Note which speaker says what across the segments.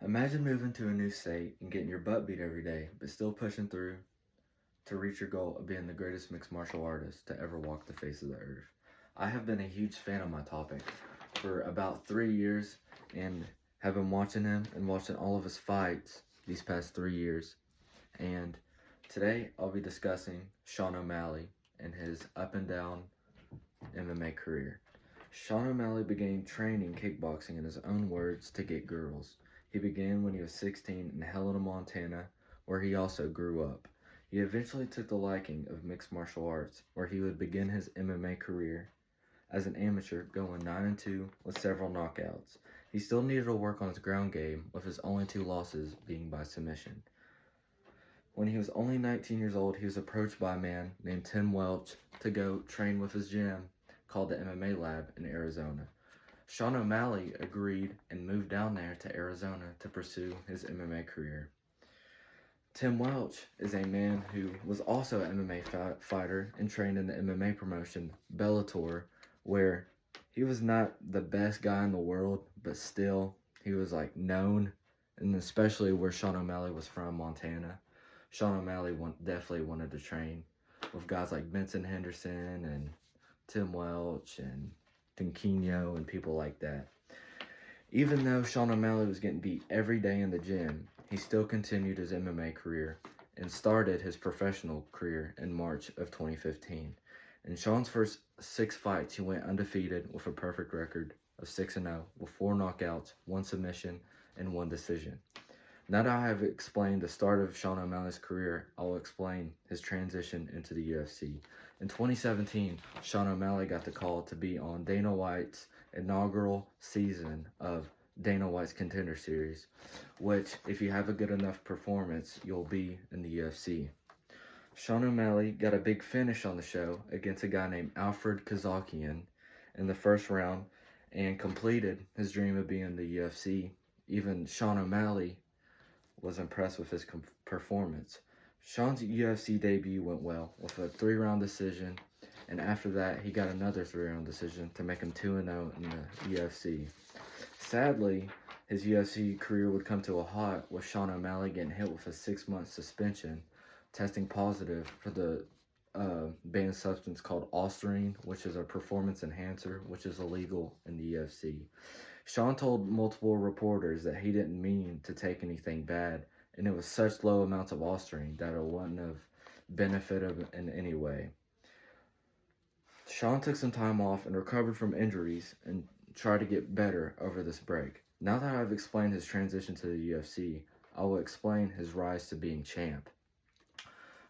Speaker 1: Imagine moving to a new state and getting your butt beat every day, but still pushing through to reach your goal of being the greatest mixed martial artist to ever walk the face of the earth. I have been a huge fan of my topic for about 3 years and have been watching him and watching all of his fights these past 3 years. And today I'll be discussing Sean O'Malley and his up and down MMA career. Sean O'Malley began training kickboxing in his own words to get girls. He began when he was 16 in Helena, Montana, where he also grew up. He eventually took the liking of mixed martial arts, where he would begin his MMA career as an amateur, going 9-2 with several knockouts. He still needed to work on his ground game, with his only two losses being by submission. When he was only 19 years old, he was approached by a man named Tim Welch to go train with his gym called the MMA Lab in Arizona. Sean O'Malley agreed and moved down there to Arizona to pursue his MMA career. Tim Welch is a man who was also an MMA fighter and trained in the MMA promotion Bellator, where he was not the best guy in the world, but still he was known, and especially where Sean O'Malley was from, Montana. Sean O'Malley definitely wanted to train with guys like Benson Henderson and Tim Welch and Tinquinho and people like that. Even though Sean O'Malley was getting beat every day in the gym, he still continued his MMA career and started his professional career in March of 2015. In Sean's first 6 fights, he went undefeated with a perfect record of 6-0 with 4 knockouts, 1 submission, and 1 decision. Now that I have explained the start of Sean O'Malley's career, I'll explain his transition into the UFC. In 2017, Sean O'Malley got the call to be on Dana White's inaugural season of Dana White's Contender Series, which, if you have a good enough performance, you'll be in the UFC. Sean O'Malley got a big finish on the show against a guy named Alfred Kazakian in the first round and completed his dream of being in the UFC. Even Sean O'Malley was impressed with his performance. Sean's UFC debut went well with a 3-round decision, and after that he got another 3-round decision to make him 2-0 in the UFC. Sadly, his UFC career would come to a halt with Sean O'Malley getting hit with a 6-month suspension, testing positive for the banned substance called Ostarine, which is a performance enhancer, which is illegal in the UFC. Sean told multiple reporters that he didn't mean to take anything bad, and it was such low amounts of Ostarine that it wouldn't have benefited him in any way. Sean took some time off and recovered from injuries and tried to get better over this break. Now that I've explained his transition to the UFC, I will explain his rise to being champ.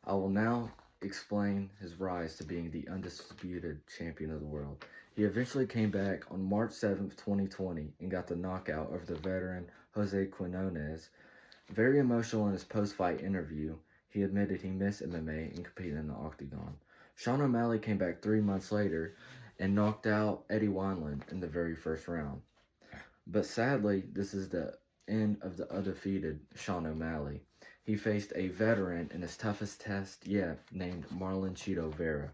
Speaker 1: I will now explain his rise to being the undisputed champion of the world. He eventually came back on March 7th, 2020 and got the knockout over the veteran Jose Quinones. Very emotional in his post-fight interview, he admitted he missed MMA and competing in the octagon. Sean O'Malley came back 3 months later and knocked out Eddie Wineland in the very first round. But sadly, this is the end of the undefeated Sean O'Malley. He faced a veteran in his toughest test yet named Marlon Chito Vera.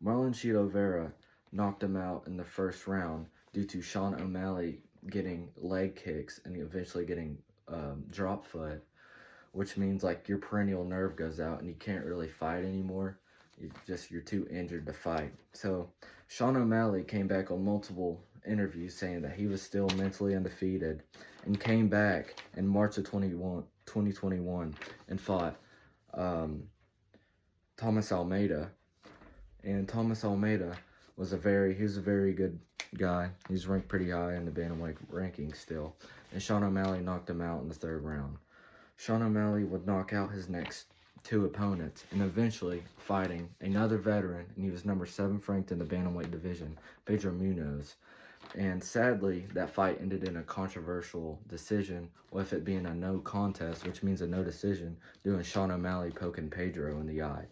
Speaker 1: Marlon Chito Vera knocked him out in the first round due to Sean O'Malley getting leg kicks and eventually getting drop foot, which means your perennial nerve goes out and you can't really fight anymore. You're too injured to fight. So Sean O'Malley came back on multiple interviews saying that he was still mentally undefeated and came back in March of 2021 and fought Thomas Almeida. And Thomas Almeida was a very good guy. He's ranked pretty high in the bantamweight rankings still. And Sean O'Malley knocked him out in the 3rd round. Sean O'Malley would knock out his next 2 opponents and eventually fighting another veteran, and he was number 7 ranked in the bantamweight division, Pedro Munoz. And sadly, that fight ended in a controversial decision, with it being a no contest, which means a no decision, due to Sean O'Malley poking Pedro in the eye.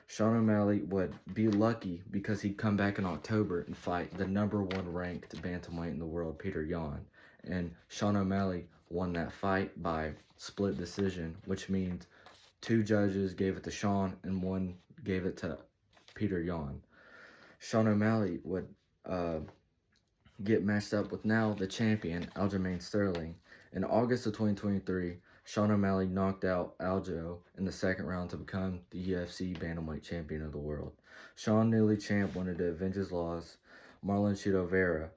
Speaker 1: Sean O'Malley would be lucky because he'd come back in October and fight the number 1 ranked bantamweight in the world, Peter Yan. And Sean O'Malley won that fight by split decision, which means 2 judges gave it to Sean and 1 gave it to Peter Yan. Sean O'Malley would get matched up with now the champion, Aljamain Sterling. In August of 2023, Sean O'Malley knocked out Aljo in the second round to become the UFC Bantamweight Champion of the world. Sean, newly champ, wanted to avenge his loss, Marlon Chito Vera,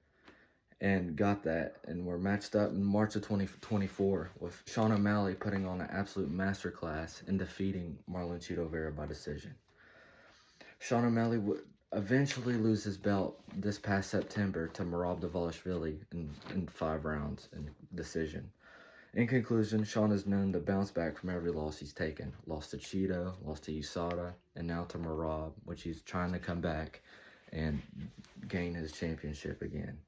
Speaker 1: and got that, and were matched up in March of 2024 with Sean O'Malley putting on an absolute masterclass and defeating Marlon Chito Vera by decision. Sean O'Malley would eventually lose his belt this past September to Merab Dvalishvili in 5 rounds in decision. In conclusion, Sean is known to bounce back from every loss he's taken. Lost to Cheeto, lost to USADA, and now to Merab, which he's trying to come back and gain his championship again.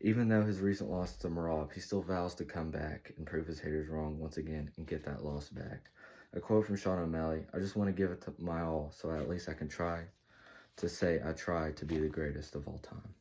Speaker 1: Even though his recent loss to Merab, he still vows to come back and prove his haters wrong once again and get that loss back. A quote from Sean O'Malley: "I just want to give it my all, so at least I can try to say I tried to be the greatest of all time."